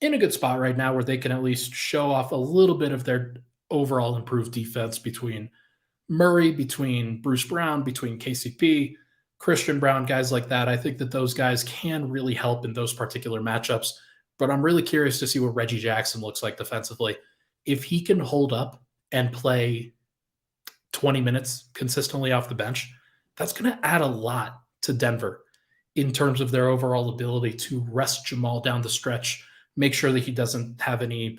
in a good spot right now where they can at least show off a little bit of their overall improved defense between Murray, between Bruce Brown, between KCP, Christian Brown, guys like that. I think that those guys can really help in those particular matchups, but I'm really curious to see what Reggie Jackson looks like defensively. If he can hold up and play 20 minutes consistently off the bench, that's going to add a lot to Denver in terms of their overall ability to rest Jamal down the stretch, make sure that he doesn't have any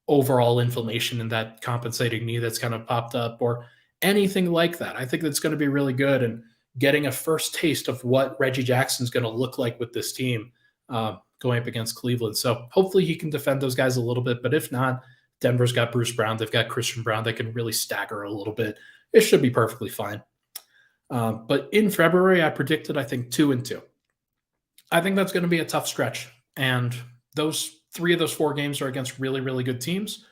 overall inflammation in that compensating knee that's kind of popped up or anything like that. I think that's going to be really good. And getting a first taste of what Reggie Jackson's going to look like with this team going up against Cleveland. So hopefully he can defend those guys a little bit. But if not, Denver's got Bruce Brown. They've got Christian Brown. They can really stagger a little bit. It should be perfectly fine. But in February, I predicted, I think, 2-2. I think that's going to be a tough stretch. And those 3 of those 4 games are against really, really good teams.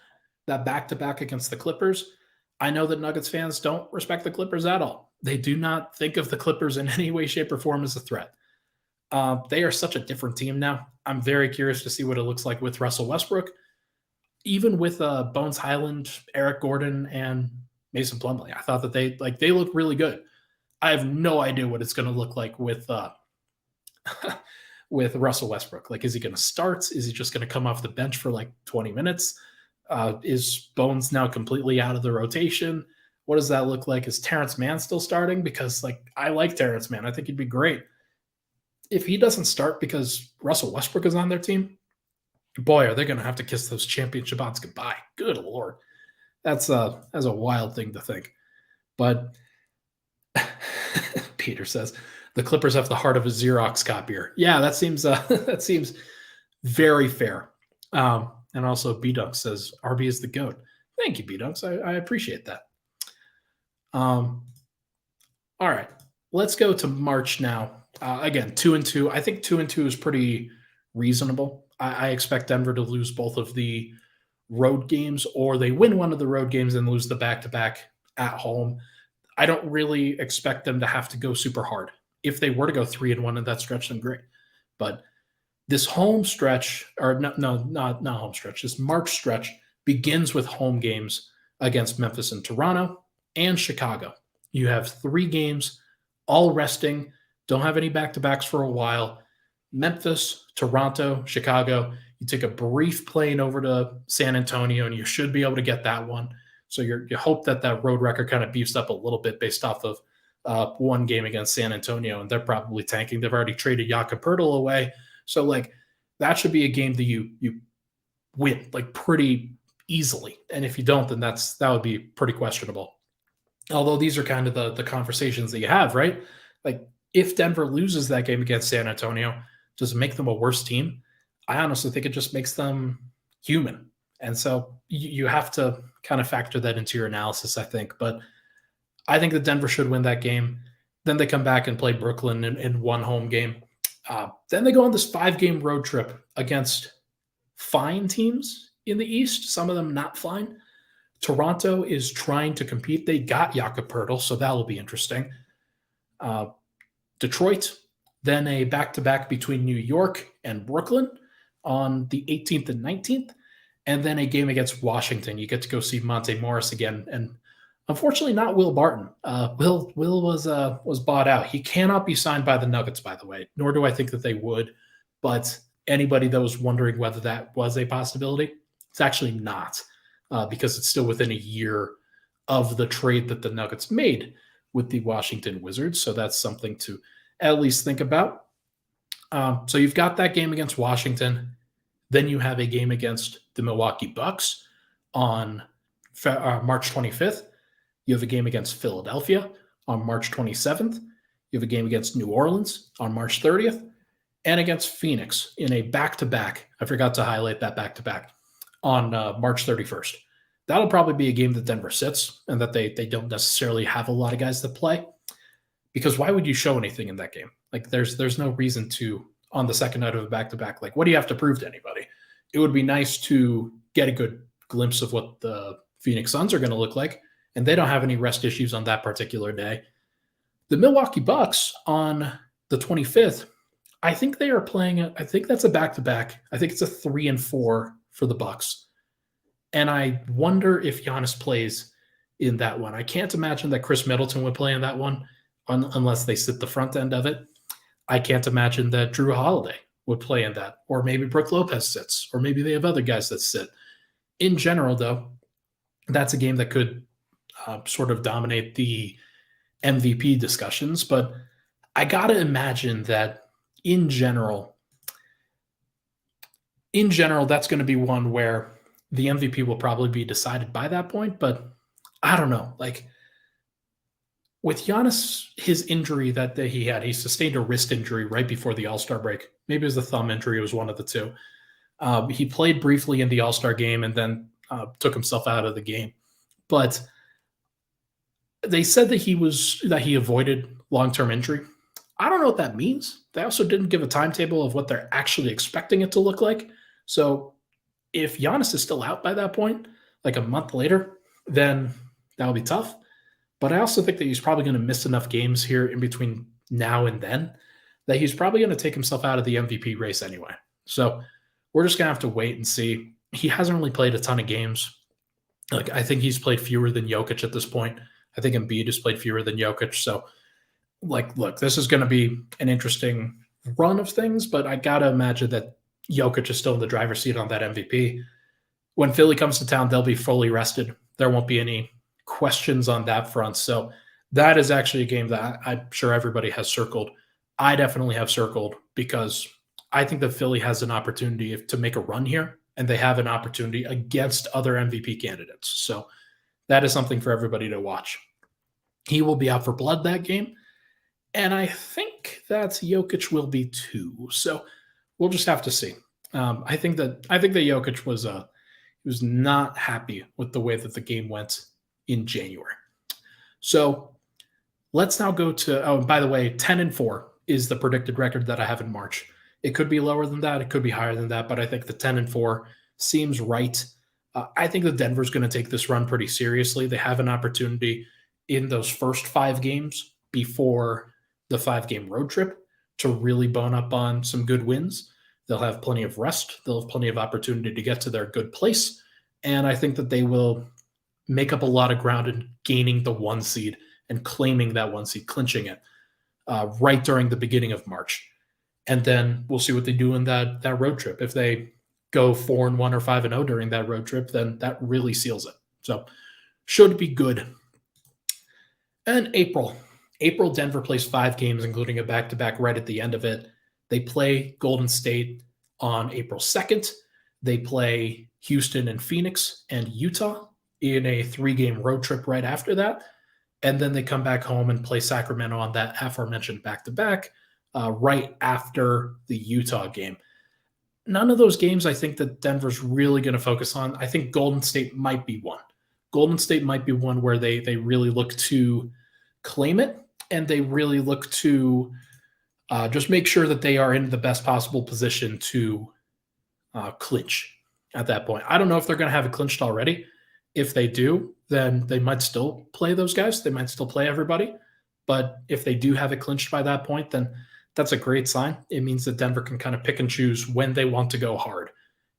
That back-to-back against the Clippers, I know that Nuggets fans don't respect the Clippers at all. They do not think of the Clippers in any way, shape, or form as a threat. They are such a different team now. I'm very curious to see what it looks like with Russell Westbrook, even with Bones Highland, Eric Gordon, and Mason Plumlee. I thought that they look really good. I have no idea what it's going to look like with with Russell Westbrook. Like, is he going to start? Is he just going to come off the bench for like 20 minutes? Is Bones now completely out of the rotation? What does that look like? Is Terrence Mann still starting? Because I like Terrence Mann. I think he'd be great. If he doesn't start because Russell Westbrook is on their team, boy, are they going to have to kiss those championship odds goodbye. Good Lord. That's a wild thing to think. But Peter says, the Clippers have the heart of a Xerox copier. Yeah, that seems very fair. And also B-Dunk says, RB is the GOAT. Thank you, B-Dunks. I appreciate that. All right, let's go to March now. Again, 2-2. I think 2-2 is pretty reasonable. I expect Denver to lose both of the road games, or they win one of the road games and lose the back-to-back at home. I don't really expect them to have to go super hard. If they were to go 3-1 in that stretch, then great. But this home stretch, or not home stretch, this March stretch begins with home games against Memphis and Toronto and Chicago. You have 3 games, all resting, don't have any back-to-backs for a while. Memphis, Toronto, Chicago. You take a brief plane over to San Antonio, and you should be able to get that one. So you hope that road record kind of beefs up a little bit based off of one game against San Antonio, and they're probably tanking. They've already traded Jakob Poeltl away. So, that should be a game that you win, pretty easily. And if you don't, then that would be pretty questionable. Although these are kind of the conversations that you have, right? If Denver loses that game against San Antonio, does it make them a worse team? I honestly think it just makes them human. And so you have to kind of factor that into your analysis, I think. But I think that Denver should win that game. Then they come back and play Brooklyn in one home game. Then they go on this 5-game road trip against fine teams in the East, some of them not fine. Toronto is trying to compete. They got Jakob Poeltl, so that'll be interesting. Detroit, then a back-to-back between New York and Brooklyn on the 18th and 19th, and then a game against Washington. You get to go see Monte Morris again, and unfortunately not Will Barton. Will was bought out. He cannot be signed by the Nuggets, by the way, nor do I think that they would. But anybody that was wondering whether that was a possibility, it's actually not, because it's still within a year of the trade that the Nuggets made with the Washington Wizards. So that's something to at least think about. So you've got that game against Washington. Then you have a game against the Milwaukee Bucks on March 25th. You have a game against Philadelphia on March 27th. You have a game against New Orleans on March 30th and against Phoenix in a back-to-back. I forgot to highlight that back-to-back on March 31st. That'll probably be a game that Denver sits and that they don't necessarily have a lot of guys that play, because why would you show anything in that game? There's no reason to, on the second night of a back-to-back, what do you have to prove to anybody? It would be nice to get a good glimpse of what the Phoenix Suns are going to look like, and they don't have any rest issues on that particular day. The Milwaukee Bucks on the 25th, I think they are playing, I think that's a back-to-back. I think it's a 3-4 for the Bucks. And I wonder if Giannis plays in that one. I can't imagine that Chris Middleton would play in that one unless they sit the front end of it. I can't imagine that Drew Holiday would play in that, or maybe Brook Lopez sits, or maybe they have other guys that sit. In general, though, that's a game that could sort of dominate the MVP discussions, but I got to imagine that in general, that's going to be one where the MVP will probably be decided by that point. But I don't know. Like with Giannis, his injury that he had, he sustained a wrist injury right before the All Star break. Maybe it was the thumb injury, it was one of the two. He played briefly in the All Star game and then took himself out of the game. But they said that he avoided long term injury. I don't know what that means. They also didn't give a timetable of what they're actually expecting it to look like. So if Giannis is still out by that point, like a month later, then that'll be tough. But I also think that he's probably going to miss enough games here in between now and then that he's probably going to take himself out of the MVP race anyway. So we're just going to have to wait and see. He hasn't really played a ton of games. Like I think he's played fewer than Jokić at this point. I think Embiid has played fewer than Jokić. So, like, look, this is going to be an interesting run of things, but I got to imagine that Jokić is still in the driver's seat on that MVP. When Philly comes to town, they'll be fully rested. There won't be any questions on that front. So that is actually a game that I'm sure everybody has circled. I definitely have circled because I think that Philly has an opportunity to make a run here, and they have an opportunity against other MVP candidates. So that is something for everybody to watch. He will be out for blood that game, and I think that Jokić will be too. So we'll just have to see. I think that Jokić was not happy with the way that the game went in January. So let's now go to. Oh, and by the way, 10-4 is the predicted record that I have in March. It could be lower than that. It could be higher than that, but I think the 10-4 seems right. I think that Denver's going to take this run pretty seriously. They have an opportunity in those first 5 games before the 5-game road trip to really bone up on some good wins. They'll have plenty of rest. They'll have plenty of opportunity to get to their good place. And I think that they will make up a lot of ground in gaining the 1 seed and claiming that 1 seed, clinching it right during the beginning of March. And then we'll see what they do in that road trip. If they go 4-1 or 5-0 during that road trip, then that really seals it. So should be good. And April, Denver plays 5 games, including a back-to-back right at the end of it. They play Golden State on April 2nd. They play Houston and Phoenix and Utah in a 3-game road trip right after that. And then they come back home and play Sacramento on that aforementioned back-to-back right after the Utah game. None of those games I think that Denver's really going to focus on. I think Golden State might be one. Golden State might be one where they really look to claim it, and they really look to just make sure that they are in the best possible position to clinch at that point. I don't know if they're going to have it clinched already. If they do, then they might still play those guys. They might still play everybody. But if they do have it clinched by that point, then that's a great sign. It means that Denver can kind of pick and choose when they want to go hard.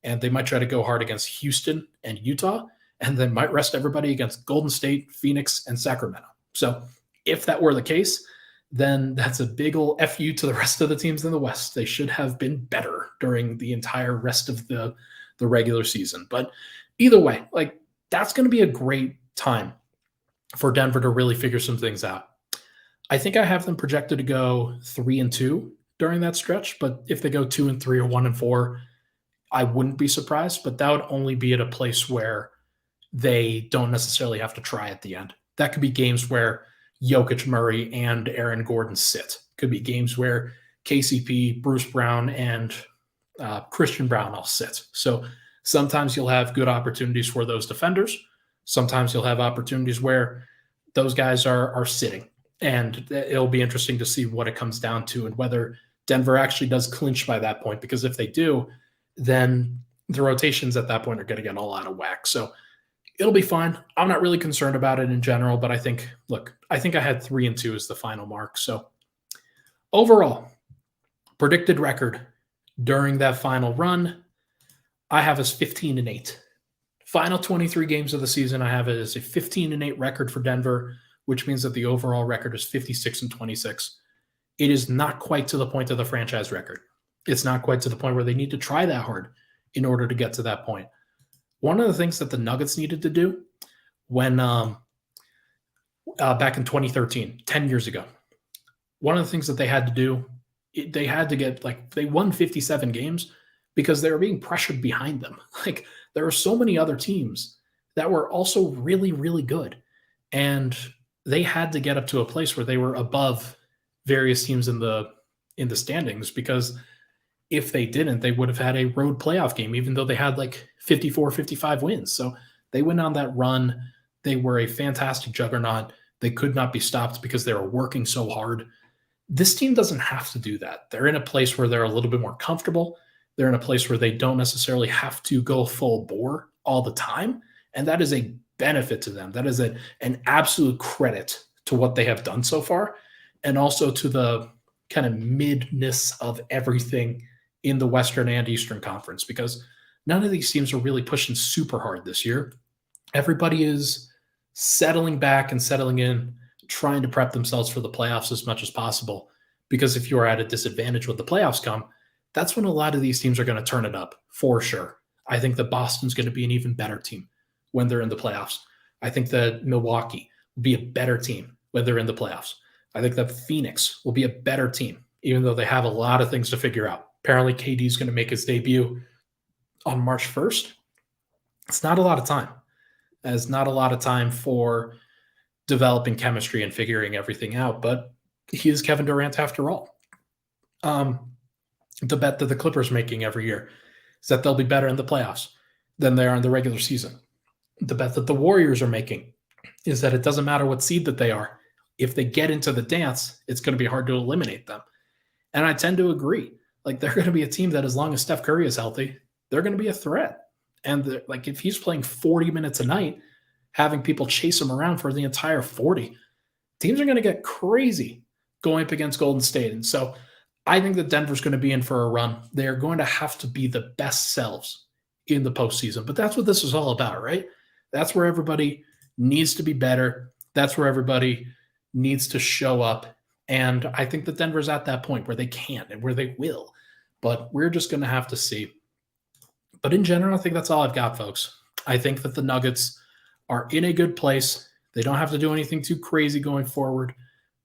And they might try to go hard against Houston and Utah, and they might rest everybody against Golden State, Phoenix, and Sacramento. So if that were the case, then that's a big ol' FU to the rest of the teams in the West. They should have been better during the entire rest of the regular season. But either way, like that's going to be a great time for Denver to really figure some things out. I think I have them projected to go 3-2 during that stretch, but if they go 2-3 or 1-4, I wouldn't be surprised, but that would only be at a place where they don't necessarily have to try at the end. That could be games where Jokić, Murray, and Aaron Gordon sit. Could be games where KCP, Bruce Brown, and Christian Brown all sit. So sometimes you'll have good opportunities for those defenders. Sometimes you'll have opportunities where those guys are sitting. And it'll be interesting to see what it comes down to and whether Denver actually does clinch by that point. Because if they do, then the rotations at that point are going to get all out of whack. So it'll be fine. I'm not really concerned about it in general, but I think I had 3-2 as the final mark. So overall, predicted record during that final run, I have as 15-8. Final 23 games of the season, I have it as a 15-8 record for Denver, which means that the overall record is 56-26. It is not quite to the point of the franchise record. It's not quite to the point where they need to try that hard in order to get to that point. One of the things that the Nuggets needed to do when back in 2013, 10 years ago. One of the things that they had to do, they had to get they won 57 games because they were being pressured behind them. Like there were so many other teams that were also really, really good. And they had to get up to a place where they were above various teams in the standings, because if they didn't, they would have had a road playoff game, even though they had 54, 55 wins. So they went on that run. They were a fantastic juggernaut. They could not be stopped because they were working so hard. This team doesn't have to do that. They're in a place where they're a little bit more comfortable. They're in a place where they don't necessarily have to go full bore all the time. And that is a benefit to them. That is an absolute credit to what they have done so far, and also to the kind of midness of everything in the Western and Eastern Conference, because none of these teams are really pushing super hard this year. Everybody is settling back and settling in, trying to prep themselves for the playoffs as much as possible. Because if you're at a disadvantage when the playoffs come, that's when a lot of these teams are going to turn it up for sure. I think that Boston's going to be an even better team when they're in the playoffs. I think that Milwaukee will be a better team when they're in the playoffs. I think that Phoenix will be a better team, even though they have a lot of things to figure out. Apparently, KD is going to make his debut on March 1st. It's not a lot of time. It's not a lot of time for developing chemistry and figuring everything out, but he is Kevin Durant after all. The bet that the Clippers are making every year is that they'll be better in the playoffs than they are in the regular season. The bet that the Warriors are making is that it doesn't matter what seed that they are. If they get into the dance, it's going to be hard to eliminate them. And I tend to agree. They're going to be a team that, as long as Steph Curry is healthy, they're going to be a threat. And if he's playing 40 minutes a night, having people chase him around for the entire 40, teams are going to get crazy going up against Golden State. And so I think that Denver's going to be in for a run. They are going to have to be the best selves in the postseason. But that's what this is all about, right? That's where everybody needs to be better. That's where everybody needs to show up. And I think that Denver's at that point where they can and where they will. But we're just going to have to see. But in general, I think that's all I've got, folks. I think that the Nuggets are in a good place. They don't have to do anything too crazy going forward.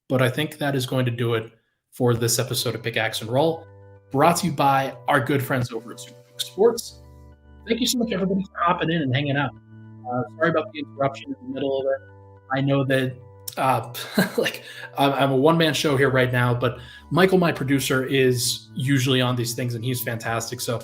But I think that is going to do it for this episode of Pickaxe and Roll, brought to you by our good friends over at Super Sports. Thank you so much, everybody, for hopping in and hanging out. Sorry about the interruption in the middle of it. I know that I'm a one-man show here right now, but Michael, my producer, is usually on these things, and he's fantastic. So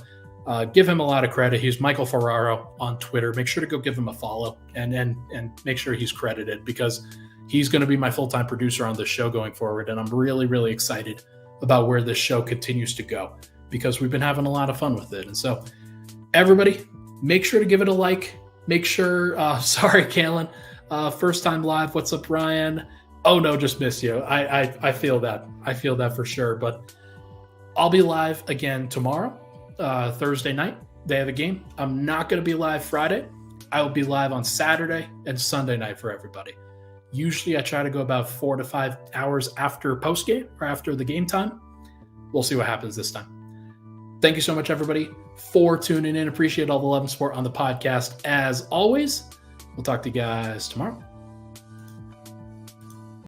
give him a lot of credit. He's Michael Ferraro on Twitter. Make sure to go give him a follow and make sure he's credited, because he's going to be my full-time producer on this show going forward. And I'm really, really excited about where this show continues to go, because we've been having a lot of fun with it. And so everybody, make sure to give it a like. Make sure, sorry, Kalen, first time live. What's up, Ryan? Oh no, just missed you. I feel that. I feel that for sure. But I'll be live again tomorrow, Thursday night, day of the game. I'm not going to be live Friday. I will be live on Saturday and Sunday night for everybody. Usually I try to go about 4 to 5 hours after post game or after the game time. We'll see what happens this time. Thank you so much, everybody, for tuning in. Appreciate all the love and support on the podcast. As always, we'll talk to you guys tomorrow.